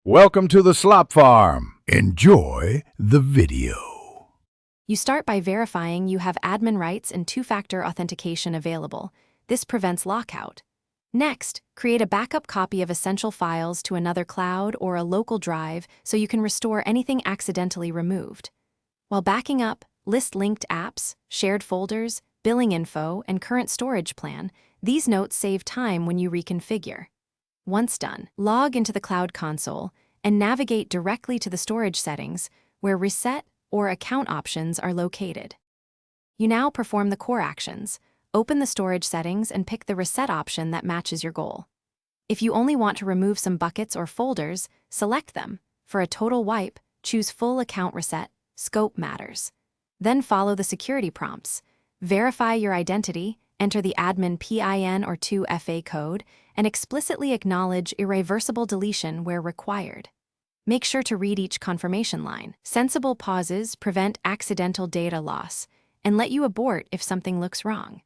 Welcome to the Slop Farm. Enjoy the video. You start by verifying you have admin rights and two-factor authentication available. This prevents lockout. Next, create a backup copy of essential files to another cloud or a local drive so you can restore anything accidentally removed. While backing up, list linked apps, shared folders, billing info, and current storage plan. These notes save time when you reconfigure. Once done, log into the Cloud Console and navigate directly to the storage settings where Reset or Account options are located. You now perform the core actions. Open the storage settings and pick the Reset option that matches your goal. If you only want to remove some buckets or folders, select them. For a total wipe, choose Full Account Reset, Scope Matters. Then follow the security prompts. Verify your identity, enter the admin PIN or 2FA code, and explicitly acknowledge irreversible deletion where required. Make sure to read each confirmation line. Sensible pauses prevent accidental data loss and let you abort if something looks wrong.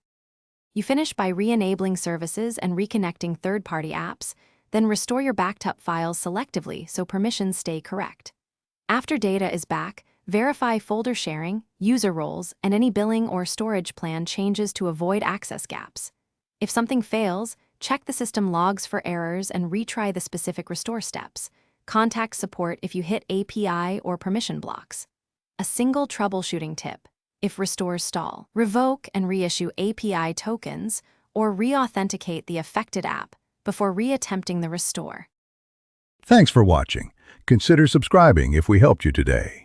You finish by re-enabling services and reconnecting third-party apps, then restore your backed up files selectively so permissions stay correct. After data is back, verify folder sharing, user roles, and any billing or storage plan changes to avoid access gaps. If something fails, check the system logs for errors and retry the specific restore steps. Contact support if you hit API or permission blocks. A single troubleshooting tip: if restores stall, revoke and reissue API tokens or re-authenticate the affected app before re-attempting the restore. Thanks for watching. Consider subscribing if we helped you today.